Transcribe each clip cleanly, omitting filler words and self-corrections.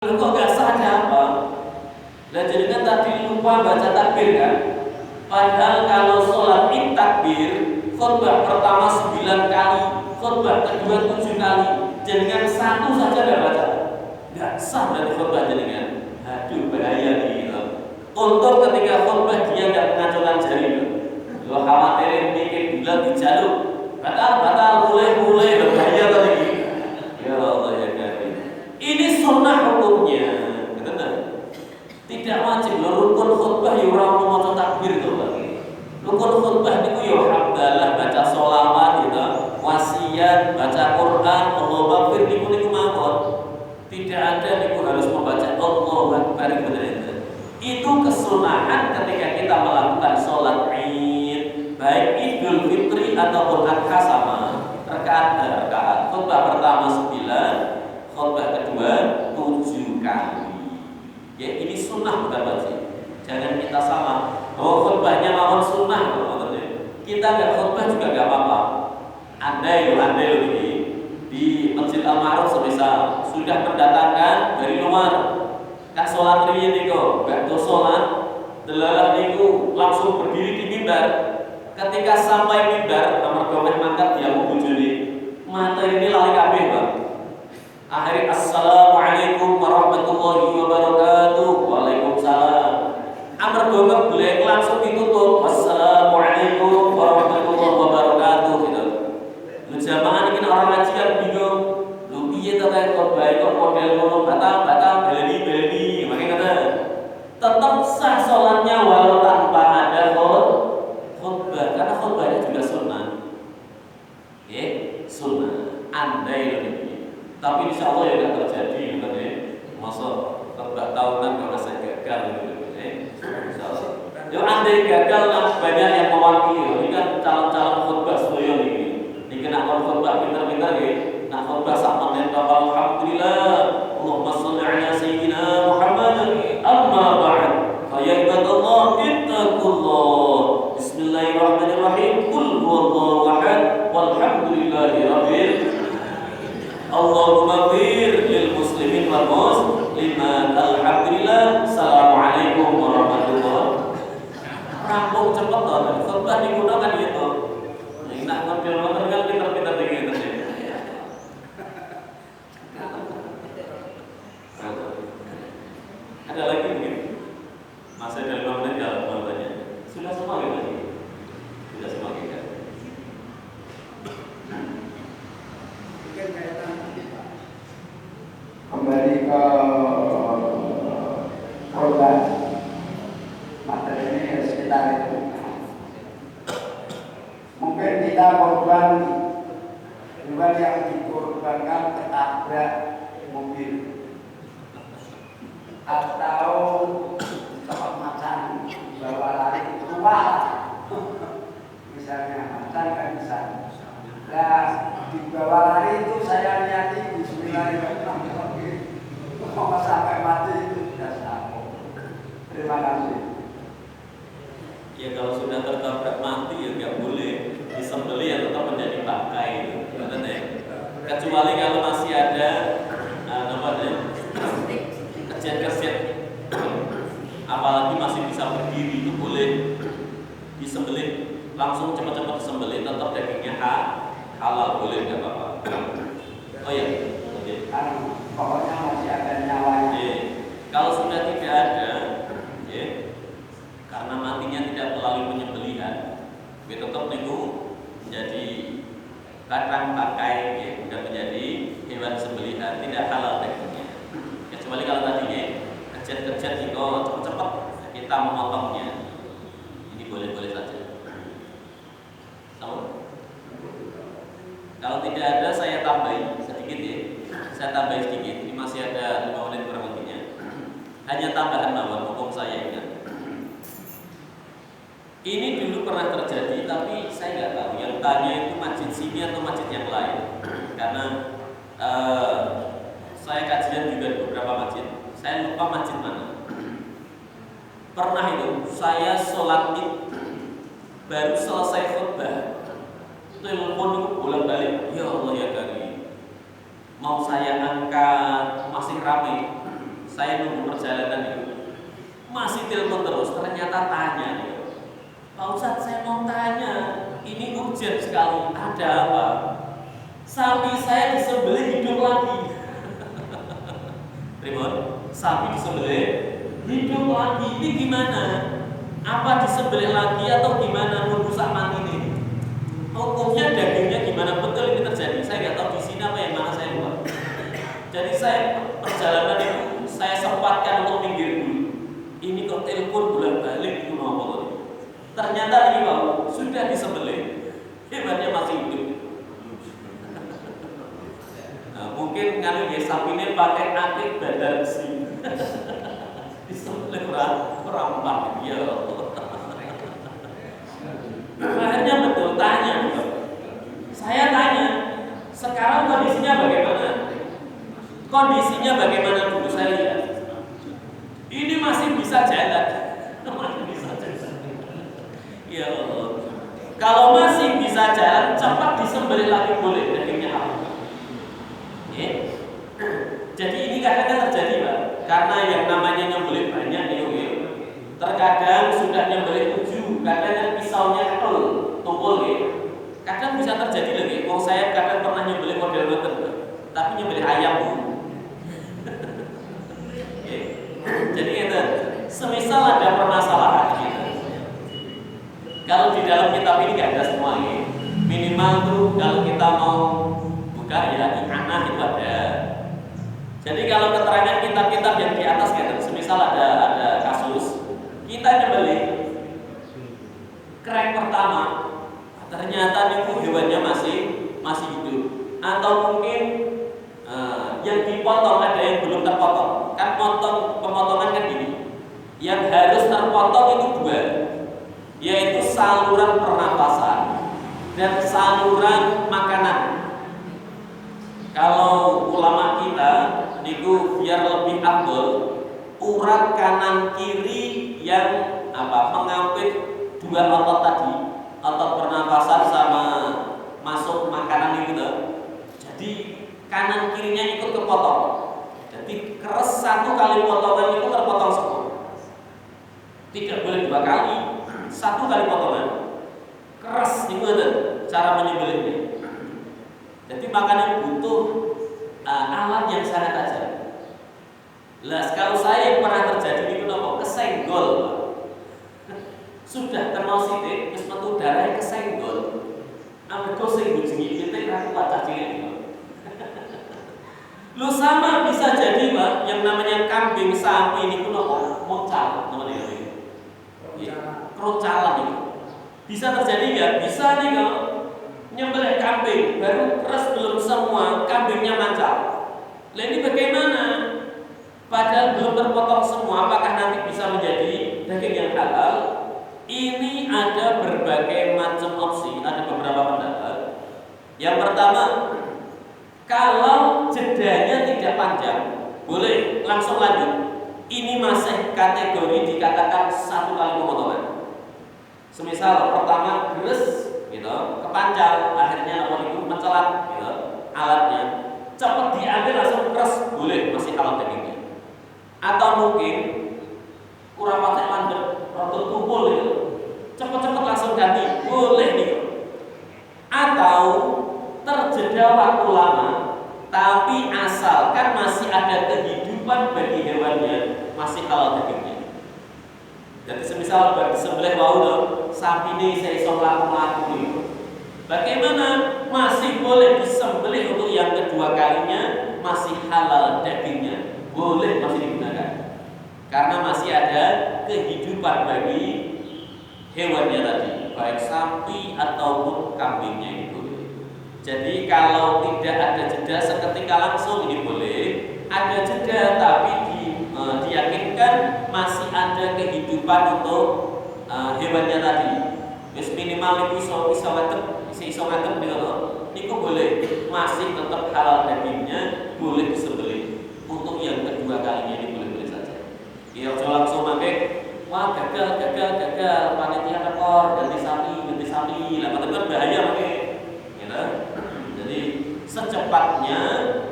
Loh kok gak sahnya apa? Lah jadinya tadi lupa baca takbir kan? Padahal kalau sholat id takbir, khutbah pertama 9 kali, khutbah kedua 7 kali, jadinya satu saja gak baca. Gak sah dari khutbah jadinya. Aduh bahaya nih gitu. Untuk ketika khutbah dia gak mengacungkan jari gitu. Lo khawatirin mikir bila dijaluk, batal mulai bahaya tadi. Ya Allah ya Karim. Ini sunnah hukumnya, betul? Tidak wajib lo rukun khutbah ya ora mau maca takbir to, Pak. Rukun khutbah niku ya hamdalah, baca sholawat gitu, wasiat, baca Quran, Allahu Akbar niku mawon. Tidak ada niku harus membaca Allahu Akbar bener. Itu kesunahan ketika kita melakukan sholat Id, baik Idul Fitri ataupun Adha sama. Rakaat khutbah pertama 9, khutbah kedua 7 kali. Ya ini sunnah bukan wajib. Jangan kita sama. Oh khutbahnya mawon sunnah loh. Kita nggak khutbah juga nggak apa-apa. Andai loh ini di Masjid Al-Ma'ruf semisal sudah mendatangkan dari luar kak sholat riyin niku, gak do sholat, delalah niku langsung berdiri di mimbar. Ketika sampai mimbar, amarga meh mangkat dia mau bujuni. Mata ini lali kabeh, Bang. Akhirnya assalamualaikum warahmatullahi wabarakatuh. Waalaikumsalam. Amarga ngeblek langsung ditutup. Assalamualaikum warahmatullahi wabarakatuh gitu. Lu jamaah ini orang ngaji kan bingung. Lu piye ta khotbah kok model ngono batal beleni. Makanya kata tetap sah sholatnya walau tanpa ada khutbah karena khutbahnya juga sunnah. Ya, sunnah. Andai lebih. Tapi insya Allah ya tidak terjadi gitu ya. Masa khutbah tahunan kalau saya gagal gitu ya. Insya Allah. Ya andai gagal lah banyak yang mewakili. Ini kan calon-calon khutbah semuanya ini. Ini kena khutbah pintar-pintar ya. Nah khutbah sama dengan alhamdulillah. Allahumma sholli ala sayyidina Muhammad. Amma ba'd. Fa ya ibadallah ittaqullah. Bismillahirrahmanirrahim. Qul huwallahu ahad. Walhamdulillahi rabbil Allahumma fir lil muslimin wal muslimat. Alhamdulillah. Assalamualaikum warahmatullahi. Rampung cepet toh. Khutbah digunakan gitu. Yang nak ngambil kan pintar-pintar begitu sih. Ada lagi mungkin? Masih ada 5 menit ya mau tanya. Sudah semua gitu lagi? Sudah semua gitu kan? Mungkin kaitan kembali ke korban materi ini sekitar itu. Mungkin kita korban hewan yang dikorbankan ketabrak mobil atau tempat macan bawa lari keluar, misalnya macan kan bisa. Nah, dibawa lari itu saya niati bismillahirrahmanirrahim. Mau sampai mati itu sudah sanggup. Terima kasih. Ya kalau sudah tertabrak mati ya nggak boleh disembelih ya tetap menjadi bangkai itu, betul ya? Kecuali kalau masih ada kesiat-kesiat, apalagi masih bisa berdiri itu boleh disembelih langsung cepat-cepat disembelih, tetap dagingnya halal boleh nggak apa-apa. Oh ya, Pokoknya masih ada nyawanya. Kalau sudah tidak ada, karena matinya tidak melalui penyembelihan, tetap itu menjadi kadang pakai, bukan menjadi hewan sembelihan, tidak halal dagingnya. Kecuali kalau tadi kejat-kejat itu cepat-cepat kita memotongnya, ini boleh-boleh saja. Tahu? Kalau tidak ada saya tambahin sedikit ya. Saya tambahin sedikit. Ini masih ada 5 menit kurang lebihnya. Hanya tambahan mawon hukum saya ingat. Ini dulu pernah terjadi tapi saya nggak tahu yang tanya itu masjid sini atau masjid yang lain. Karena saya kajian juga di beberapa masjid. Saya lupa masjid mana. Pernah itu saya sholat id baru selesai khutbah. Telepon itu bolak-balik. Ya Allah ya Karim. Mau saya angkat masih ramai. saya nunggu perjalanan itu masih telepon terus, ternyata tanya nih, Pak Ustadz saya mau tanya, ini urgent sekali, ada apa? Sapi saya disembelih hidup lagi. Ribon, sapi disembelih hidup lagi, ini gimana? Apa disembelih lagi atau gimana? Nunggu sama ini. Hukumnya dagingnya gimana? Betul ini terjadi. Saya nggak tahu di sini apa yang mana saya lupa. Jadi saya perjalanan itu saya sempatkan untuk minggir dulu. Ini kok telepon bulan balik itu nomor. Ternyata ini Pak sudah disembelih, hebatnya masih hidup. Nah, mungkin kalau ya sapinya pakai akik badan besi. Disembelih perampak ya Allah. Akhirnya betul tanya. Saya tanya, sekarang kondisinya bagaimana? Kondisinya bagaimana dulu saya lihat. Ini masih bisa jalan. Masih bisa jalan. Ya Allah. Kalau masih bisa jalan, cepat disembelih lagi boleh dagingnya apa? Ya. Jadi ini kadang-kadang terjadi Pak. Karena yang namanya nyembelih banyak ya. Terkadang sudah nyembelih 7, kadang pisaunya tumpul ya. Kadang bisa terjadi lagi. Oh saya kadang pernah nyembelih model ngoten, tapi nyembelih ayam Bu. Jadi itu, semisal ada permasalahan gitu. Kalau di dalam kitab ini nggak ada semua ya. Minimal tuh kalau kita mau buka ya anak itu ada. Jadi kalau keterangan kitab-kitab yang di atas gitu, semisal ada kasus kita nyembelih krek pertama, ternyata itu hewannya masih hidup, atau mungkin yang dipotong ada yang belum terpotong. Kan pemotongan kan gini. Yang harus terpotong itu 2, yaitu saluran pernapasan dan saluran makanan. Kalau ulama kita itu biar lebih afdol, urat kanan kiri yang mengampit 2 otot tadi, otot pernapasan sama masuk makanan itu. Jadi kanan kirinya ikut kepotong. Jadi keres 1 kali potongan itu terpotong semua. Tidak boleh 2 kali, 1 kali potongan. Keres itu ada cara menyembelihnya. Jadi makanya butuh alat yang sangat tajam. Lah kalau saya yang pernah terjadi itu nopo kesenggol. Sudah kenal sithik wis metu darah kesenggol. Amarga sing bujingi pitik ra kuat cilik. Lu sama bisa jadi Pak, yang namanya kambing sapi ini pun apa? Mocal namanya ini. Krocalan itu. Bisa terjadi nggak? Bisa nih kalau nyembelih kambing baru keras belum semua kambingnya mancal. Lah ini bagaimana? Padahal belum terpotong semua, apakah nanti bisa menjadi daging yang halal? Ini ada berbagai macam opsi, ada beberapa pendapat. Yang pertama, kalau jedanya tidak panjang, boleh langsung lanjut. Ini masih kategori dikatakan 1 kali pemotongan. Semisal pertama gres, gitu, kepancal, akhirnya itu mencelat, gitu, alatnya, cepat diambil langsung keras, boleh masih halal dagingnya. Atau mungkin kurang pakai landep, rotot tumpul gitu, cepat-cepat langsung ganti, boleh nih. Atau terjeda waktu lama, tapi asalkan masih ada kehidupan bagi hewannya, masih halal dagingnya. Jadi semisal bagi sembelih mau dong, sapi ini saya iso melaku gitu. Bagaimana masih boleh disembelih untuk yang kedua kalinya, masih halal dagingnya, boleh masih digunakan. Karena masih ada kehidupan bagi hewannya tadi, baik sapi ataupun kambingnya itu. Jadi kalau tidak ada jeda seketika langsung ini boleh, ada jeda tapi diyakinkan masih ada kehidupan untuk hewannya tadi. Wis minimal iso ngadep niku boleh, masih tetap halal dagingnya, boleh disembelih. Untuk yang kedua kalinya ini boleh-boleh saja. Ya langsung pakai, wah gagal panitia rekor ganti sapi, lah kan bahaya pakai. Gitu. Jadi secepatnya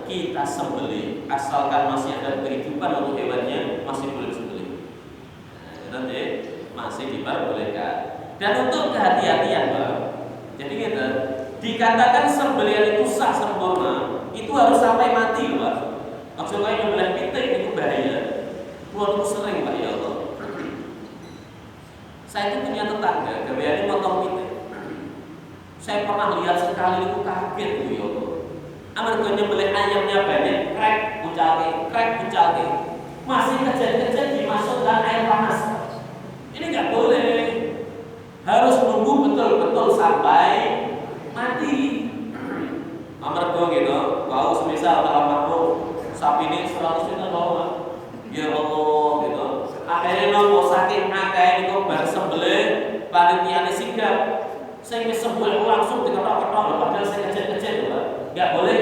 kita sembelih asalkan masih ada kehidupan untuk hewan Dan untuk kehati-hatian, Pak. Jadi gitu, dikatakan sembelihan itu sah sempurna, itu harus sampai mati, Pak. Maksudnya nyembelih pitik itu bahaya. Keluarga sering, Pak, ya Allah. Saya itu punya tetangga, gaweane motong pitik. Saya pernah lihat sekali itu kaget, ya Allah. Amarga nyembelih ayamnya banyak, krek pucalke. Masih kejar-kejar dimasukkan air panas. Ini nggak boleh. Harus nunggu betul-betul sampai mati. Amarga gitu, wow semisal dalam makro sapi ini 100 juta doang. Ya Allah gitu. Akhirnya nopo saking akeh niku bar sembelih panitiane sigap. Sing wis sembelih langsung diketok-ketok padahal saya kejar-kejar lho, Pak. Enggak boleh.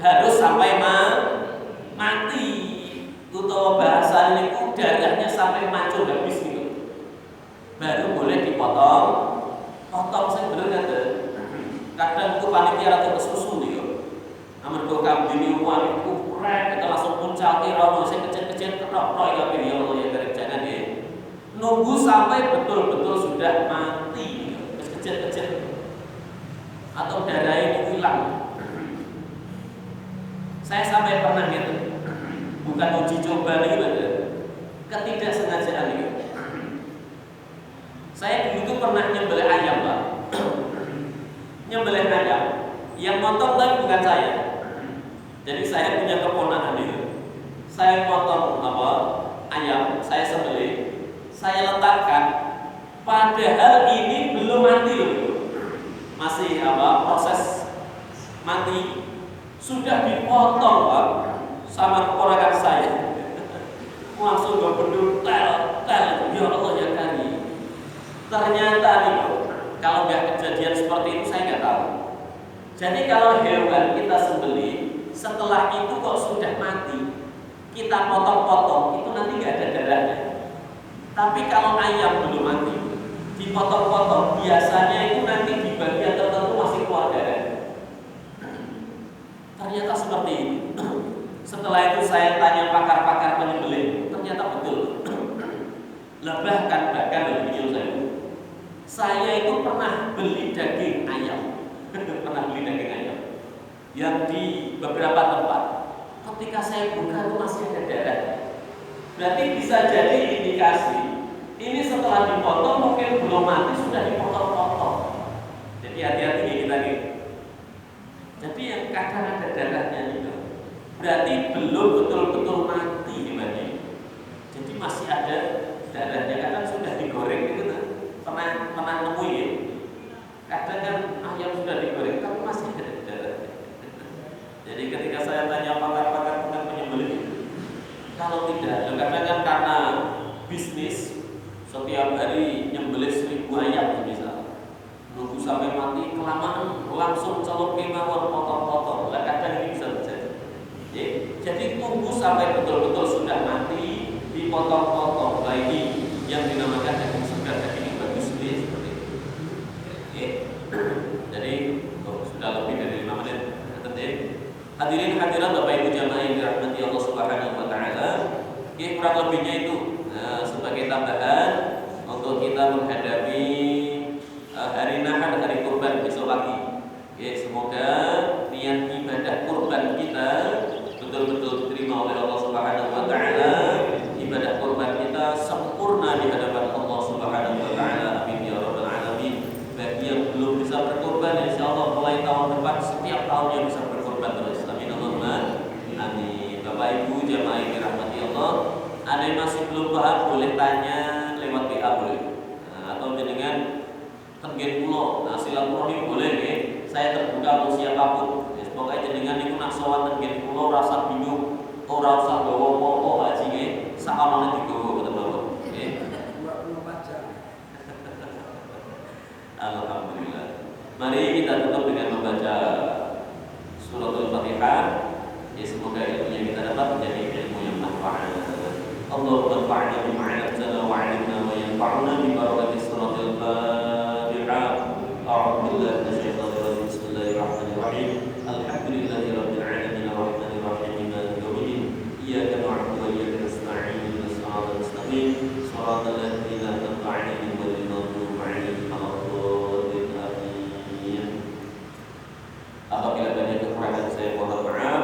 Harus sampai mati. Utawa bahasa niku darahnya sampai mancur habis gitu. Baru boleh dipotong. Potong sing bener kan. Kadang itu panitia rada kesusu nih yo. Amarga kambing uang itu kurang kita langsung puncak rono sing kecil-kecil ketok-ketok ya kabeh ya Allah ya bareng jangan ya. Nunggu sampai betul-betul sudah mati. Wis kecil-kecil. Atau darahnya itu hilang. Saya sampai pernah gitu. Bukan uji coba lagi bener. Ketidaksengajaan itu. Saya dulu tuh pernah nyembelih ayam, Pak. Nyembelih ayam. Yang motong lagi bukan saya. Jadi saya punya keponakan itu. Saya potong ayam, saya sembelih, saya letakkan. Padahal ini belum mati loh. Masih proses mati. Sudah dipotong, Pak, sama keponakan saya. Langsung gak berdua tel, ya Allah ya kari. Ternyata nih, kalau nggak kejadian seperti itu saya nggak tahu. Jadi kalau hewan kita sembelih, setelah itu kok sudah mati, kita potong-potong, itu nanti nggak ada darahnya. Tapi kalau ayam belum mati, dipotong-potong, biasanya itu nanti di bagian tertentu masih keluar darah. Ternyata seperti itu. Setelah itu saya tanya pakar-pakar penyembelih, ternyata betul. Bahkan dari video saya itu pernah beli daging ayam, yang di beberapa tempat. Ketika saya buka itu masih ada darah. Berarti bisa jadi indikasi ini setelah dipotong mungkin belum mati sudah dipotong-potong. Jadi hati-hati ya kita gitu. Jadi yang kadang ada darahnya itu berarti belum betul-betul mati gimana? Jadi masih ada darahnya, kadang sudah digoreng gitu kan. Pernah nemu ya. Kadang kan ayam sudah digoreng tapi masih ada darahnya. Jadi ketika saya tanya pakar-pakar tentang penyembelih, kalau tidak, kadang kan karena bisnis setiap hari nyembelih 1000 ayam misalnya, nunggu sampai mati kelamaan langsung celok kemauan potong-potong. Lah kadang ini bisa terjadi. Jadi tunggu sampai betul-betul sudah mati dipotong-potong. Nah ini yang dinamakan daging segar, daging bagus seperti itu. Jadi sudah lebih dari 5 menit. Hadirin hadirat Bapak Ibu jamaah yang dirahmati Allah Subhanahu wa taala. Kurang lebihnya itu sebagai tambahan untuk kita menghadapi hari Nahar, hari kurban besok pagi. Semoga niat ibadah kurban kita betul-betul diterima oleh Allah Subhanahu wa taala. Ibadah kurban kita sempurna di hadapan Allah Subhanahu wa taala. Amin ya rabbal alamin. Bagi yang belum bisa berkurban, insyaallah mulai tahun depan setiap tahunnya bisa berkurban terus. Amin Allahumma amin. Bapak Ibu jamaah yang dirahmati Allah, ada yang masih belum paham boleh tanya lewat WA boleh. Atau dengan tengen pulau, silaturahim boleh ya. Saya terbuka untuk siapapun. Pokoknya jenengan niku nak sowan tengen pulau rasa bingung, ora usah gawa apa-apa haji nggih. Sakamane digawa boten mawon. Nggih. 24 jam. Alhamdulillah. Mari kita tutup dengan membaca suratul Fatihah. Semoga ilmunya kita dapat menjadi ilmu yang manfaat. Allahumma anfa'na bima 'allamtana wa 'allimna wa yanfa'na bi barakati suratul Fatihah. A'udzu billahi minasyaitonir rajim. Bismillahirrahmanirrahim. Alhamdulillahirabbil alamin arrahmanir rahim maliki yaumiddin. Iyyaka na'budu wa iyyaka nasta'in ihdinas siratal mustaqim. Shiratal ladzina an'amta 'alaihim ghairil maghdubi 'alaihim Apabila banyak kekurangan saya mohon maaf.